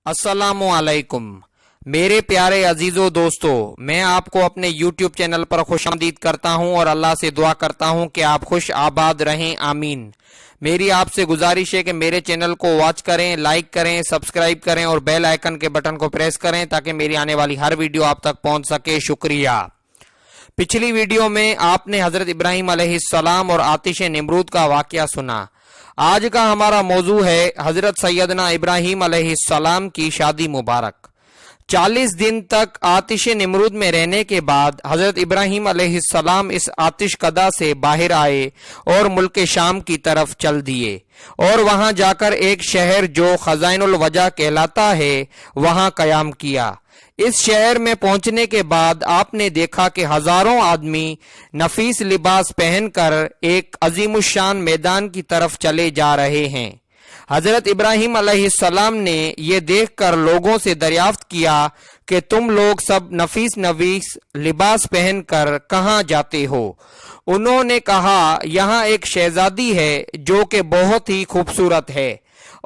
अस्सलामु अलैकुम मेरे प्यारे अजीजों दोस्तों, मैं आपको अपने यूट्यूब चैनल पर खुशामदीद करता हूं और अल्लाह से दुआ करता हूं कि आप खुश आबाद रहें, आमीन। मेरी आपसे गुजारिश है कि मेरे चैनल को वॉच करें, लाइक करें, सब्सक्राइब करें और बेल आइकन के बटन को प्रेस करें ताकि मेरी आने वाली हर वीडियो आप तक पहुंच सके। शुक्रिया। पिछली वीडियो में आपने हजरत इब्राहिम अलैहिस्सलाम और आतिश निमरूद का वाकया सुना। आज का हमारा मौजू है हजरत सैयदना इब्राहिम अलैहिस्सलाम की शादी मुबारक। 40 दिन तक आतिश निमरूद में रहने के बाद हजरत इब्राहिम अलैहिस्सलाम इस आतिश कदा से बाहर आए और मुल्क शाम की तरफ चल दिए और वहां जाकर एक शहर जो खजाइनुल वजह कहलाता है वहां कयाम किया। इस शहर में पहुंचने के बाद आपने देखा कि हजारों आदमी नफीस लिबास पहनकर एक अजीमुशान मैदान की तरफ चले जा रहे हैं। हजरत इब्राहिम अलैहिस्सलाम ने यह देखकर लोगों से दरियाफ्त किया कि तुम लोग सब नफीस लिबास पहनकर कहां जाते हो। उन्होंने कहा, यहाँ एक शहजादी है जो कि बहुत ही खूबसूरत है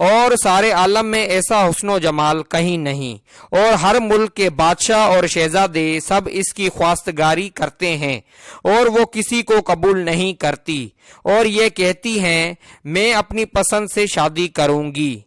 और सारे आलम में ऐसा हुस्नो जमाल कहीं नहीं, और हर मुल्क के बादशाह और शहजादे सब इसकी ख्वास्तगारी करते हैं और वो किसी को कबूल नहीं करती और ये कहती हैं मैं अपनी पसंद से शादी करूंगी।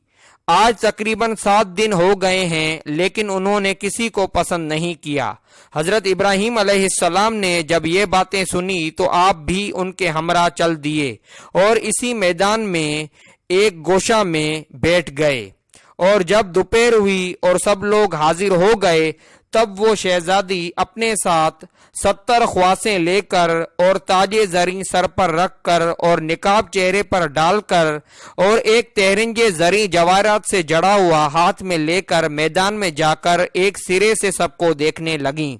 आज तकरीबन 7 दिन हो गए हैं लेकिन उन्होंने किसी को पसंद नहीं किया। हजरत इब्राहिम अलैहिस्सलाम ने जब ये बातें सुनी तो आप भी उनके हमरा चल दिए और इसी मैदान में एक गोशा में बैठ गए। और जब दोपहर हुई और सब लोग हाजिर हो गए तब वो शहजादी अपने साथ 70 ख्वासें लेकर और ताजे जरी सर पर रखकर और निकाब चेहरे पर डालकर और एक तेहरिंजे जरी जवाहरात से जड़ा हुआ हाथ में लेकर मैदान में जाकर एक सिरे से सबको देखने लगी।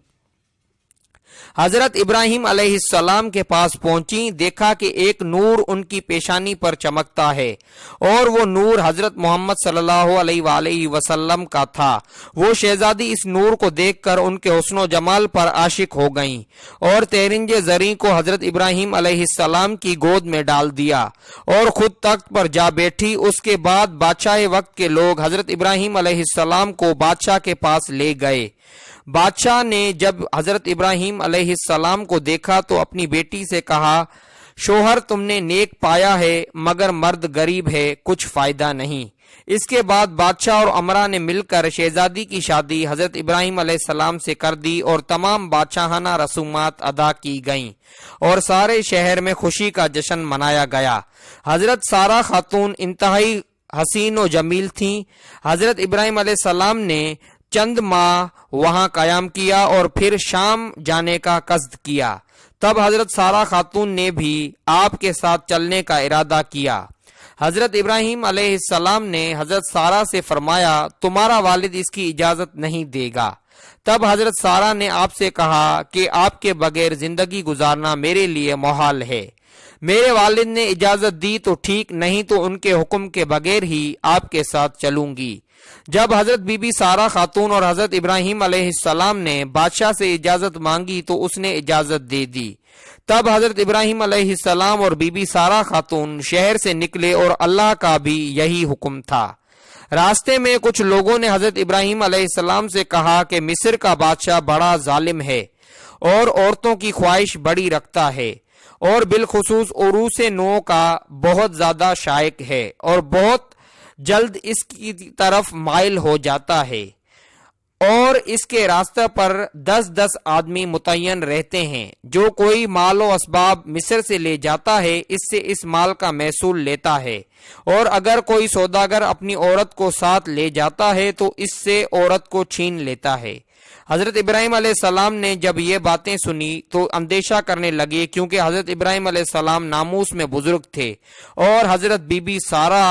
हजरत इब्राहिम अलैहिस्सलाम के पास पहुंची, देखा कि एक नूर उनकी पेशानी पर चमकता है और वो नूर हजरत मोहम्मद सल्लल्लाहु अलैहि वसल्लम का था। वो शहजादी इस नूर को देखकर उनके हुस्नो जमाल पर आशिक हो गईं और तेरिंजे जरी को हजरत इब्राहिम अलैहिस्सलाम की गोद में डाल दिया और खुद तख्त पर जा बैठी। उसके बाद बादशाह वक्त के लोग हजरत इब्राहिम अलैहिस्सलाम को बादशाह के पास ले गए। बादशाह ने जब हजरत इब्राहिम अलैहिस्सलाम को देखा तो अपनी बेटी से कहा, शोहर तुमने नेक पाया है मगर मर्द गरीब है, कुछ फायदा नहीं। इसके बाद बादशाह और अमरा ने मिलकर शहजादी की शादी हजरत इब्राहिम अलैहिस्सलाम से कर दी और तमाम बादशाहाना रसूमात अदा की गईं और सारे शहर में खुशी का जश्न मनाया गया। हजरत सारा खातून इंतहाई हसीन और जमील थी। हजरत इब्राहिम अलैहिस्सलाम ने चंद माह वहां कायम किया और फिर शाम जाने का कस्द किया। तब हजरत सारा खातून ने भी आपके साथ चलने का इरादा किया। हजरत इब्राहिम अलैहिस्सलाम ने हजरत सारा से फरमाया, तुम्हारा वालिद इसकी इजाजत नहीं देगा। तब हजरत सारा ने आपसे कहा कि आपके बगैर जिंदगी गुजारना मेरे लिए मुहाल है। मेरे वालिद ने इजाजत दी तो ठीक, नहीं तो उनके हुक्म के बगैर ही आपके साथ चलूंगी। जब हजरत बीबी सारा खातून और हजरत इब्राहिम अलैहिस्सलाम ने बादशाह से इजाजत मांगी तो उसने इजाजत दे दी। तब हजरत इब्राहिम अलैहिस्सलाम और बीबी सारा खातून शहर से निकले और अल्लाह का भी यही हुक्म था। रास्ते में कुछ लोगों ने हजरत इब्राहिम अलैहिस्सलाम से कहा कि मिस्र का बादशाह बड़ा जालिम है और औरतों की ख्वाहिश बड़ी रखता है और बिलखुसूस उरूस नौ का बहुत ज्यादा शायक है और बहुत जल्द इसकी तरफ माइल हो जाता है और इसके रास्ते पर 10-10 आदमी मुतय्यन रहते हैं। जो कोई माल व असबाब मिस्र से ले जाता है इससे इस माल का महसूल लेता है और अगर कोई सौदागर अपनी औरत को साथ ले जाता है तो इससे औरत को छीन लेता है। हजरत इब्राहिम अलैहिस्सलाम ने जब ये बातें सुनी तो अंदेशा करने लगे क्योंकि हजरत इब्राहिम अलैहिस्सलाम नामूस में बुजुर्ग थे और हजरत बीबी सारा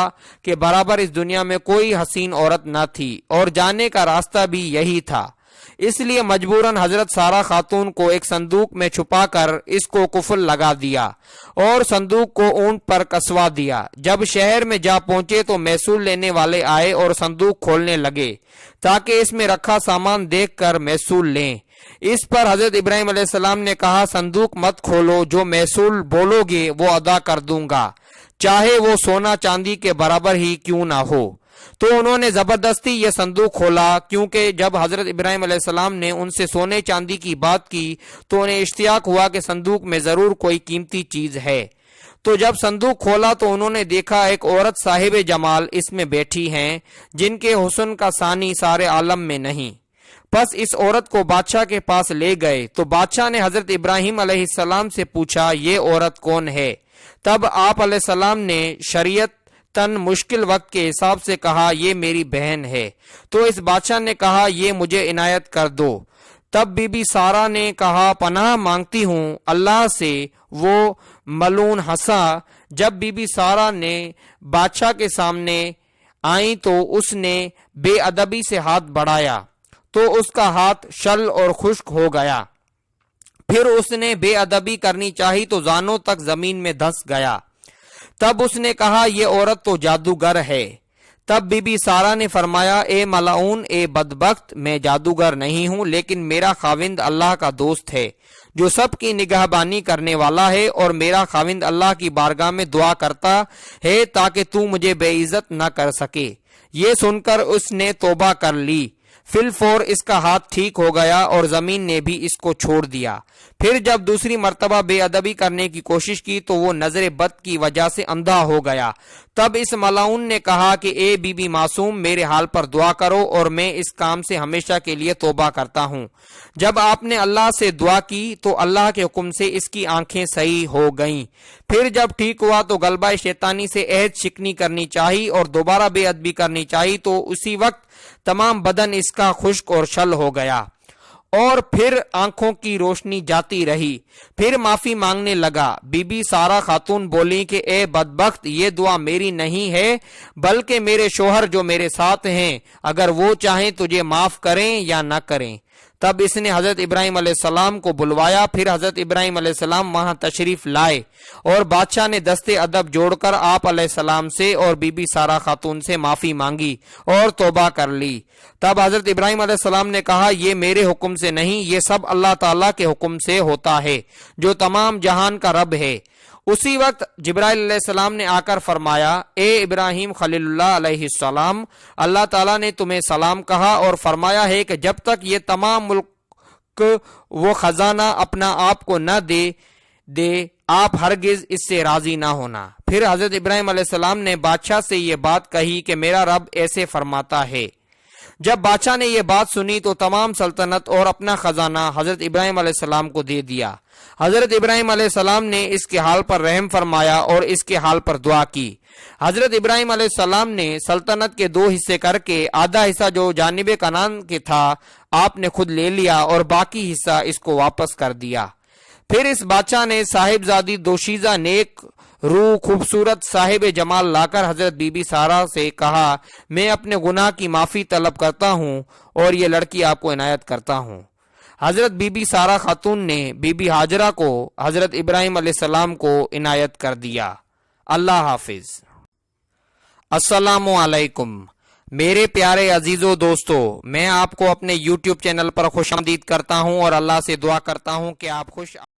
के बराबर इस दुनिया में कोई हसीन औरत न थी और जाने का रास्ता भी यही था। इसलिए मजबूरन हजरत सारा खातून को एक संदूक में छुपाकर इसको कुफल लगा दिया और संदूक को ऊंट पर कसवा दिया। जब शहर में जा पहुंचे तो महसूल लेने वाले आए और संदूक खोलने लगे ताकि इसमें रखा सामान देखकर महसूल लें। इस पर हजरत इब्राहिम अलैहिस्सलाम ने कहा, संदूक मत खोलो, जो महसूल बोलोगे वो अदा कर दूंगा, चाहे वो सोना चांदी के बराबर ही क्यों ना हो। تو انہوں نے زبردستی یہ صندوق کھولا، کیونکہ جب حضرت ابراہیم علیہ السلام نے ان سے سونے چاندی کی بات کی تو انہیں اشتیاق ہوا کہ صندوق میں ضرور کوئی قیمتی چیز ہے۔ تو جب صندوق کھولا تو انہوں نے دیکھا ایک عورت صاحب جمال اس میں بیٹھی ہیں، جن کے حسن کا ثانی سارے عالم میں نہیں۔ پس اس عورت کو بادشاہ کے پاس لے گئے تو بادشاہ نے حضرت ابراہیم علیہ السلام سے پوچھا یہ عورت کون ہے؟ تب آپ علیہ السلام نے شریعت مشکل وقت کے حساب سے کہا یہ میری بہن ہے۔ تو اس بادشاہ نے کہا یہ مجھے عنایت کر دو۔ تب بی بی سارا نے کہا پناہ مانگتی ہوں اللہ سے وہ ملعون ہنسا۔ جب بی بی سارا نے بادشاہ کے سامنے آئیں تو اس نے بے ادبی سے ہاتھ بڑھایا تو اس کا ہاتھ شل اور خشک ہو گیا۔ پھر اس نے بے ادبی کرنی چاہی تو زانوں تک زمین میں دھنس گیا۔ تب اس نے کہا یہ عورت تو جادوگر ہے۔ تب بی بی سارا نے فرمایا اے ملعون، اے بدبخت، میں جادوگر نہیں ہوں، لیکن میرا خاوند اللہ کا دوست ہے جو سب کی نگہبانی کرنے والا ہے، اور میرا خاوند اللہ کی بارگاہ میں دعا کرتا ہے تاکہ تو مجھے بے عزت نہ کر سکے۔ یہ سن کر اس نے توبہ کر لی۔ فی الفور اس کا ہاتھ ٹھیک ہو گیا اور زمین نے بھی اس کو چھوڑ دیا۔ پھر جب دوسری مرتبہ بے ادبی کرنے کی کوشش کی تو وہ نظر بد کی وجہ سے اندھا ہو گیا۔ تب اس ملعون نے کہا کہ اے بی بی معصوم، میرے حال پر دعا کرو اور میں اس کام سے ہمیشہ کے لیے توبہ کرتا ہوں۔ جب آپ نے اللہ سے دعا کی تو اللہ کے حکم سے اس کی آنکھیں صحیح ہو گئیں۔ پھر جب ٹھیک ہوا تو غلبہ شیطانی سے عہد شکنی کرنی چاہی اور دوبارہ بے ادبی کرنی چاہی تو اسی وقت تمام بدن اس کا خشک اور شل ہو گیا اور پھر آنکھوں کی روشنی جاتی رہی۔ پھر معافی مانگنے لگا۔ بی بی سارا خاتون بولی کہ اے بدبخت، یہ دعا میری نہیں ہے بلکہ میرے شوہر جو میرے ساتھ ہیں، اگر وہ چاہیں تجھے معاف کریں یا نہ کریں۔ تب اس نے حضرت ابراہیم علیہ السلام کو بلوایا۔ پھر حضرت ابراہیم علیہ السلام وہاں تشریف لائے اور بادشاہ نے دستے ادب جوڑ کر آپ علیہ السلام سے اور بی بی سارا خاتون سے معافی مانگی اور توبہ کر لی۔ تب حضرت ابراہیم علیہ السلام نے کہا یہ میرے حکم سے نہیں، یہ سب اللہ تعالیٰ کے حکم سے ہوتا ہے جو تمام جہان کا رب ہے۔ اسی وقت جبرائیل علیہ السلام نے آ کر فرمایا اے ابراہیم خلیل اللہ علیہ السلام، اللہ تعالیٰ نے تمہیں سلام کہا اور فرمایا ہے کہ جب تک یہ تمام ملک وہ خزانہ اپنا آپ کو نہ دے آپ ہرگز اس سے راضی نہ ہونا۔ پھر حضرت ابراہیم علیہ السلام نے بادشاہ سے یہ بات کہی کہ میرا رب ایسے فرماتا ہے۔ جب بادشاہ نے یہ بات سنی تو تمام سلطنت اور اپنا خزانہ حضرت ابراہیم علیہ السلام کو دے دیا۔ حضرت ابراہیم علیہ السلام نے اس کے حال پر رحم فرمایا اور اس کے حال پر دعا کی۔ حضرت ابراہیم علیہ السلام نے سلطنت کے 2 حصے کر کے آدھا حصہ جو جانب کنعان کے تھا آپ نے خود لے لیا اور باقی حصہ اس کو واپس کر دیا۔ پھر اس بادشاہ نے صاحبزادی دوشیزہ نیک روح خوبصورت صاحب جمال لا کر حضرت بی بی سارا سے کہا میں اپنے گناہ کی معافی طلب کرتا ہوں اور یہ لڑکی آپ کو عنایت کرتا ہوں۔ حضرت بی بی سارا خاتون نے بی بی ہاجرہ کو حضرت ابراہیم علیہ السلام کو عنایت کر دیا۔ اللہ حافظ۔ السلام علیکم میرے پیارے عزیزو دوستو، میں آپ کو اپنے یوٹیوب چینل پر خوش آمدید کرتا ہوں اور اللہ سے دعا کرتا ہوں کہ آپ خوش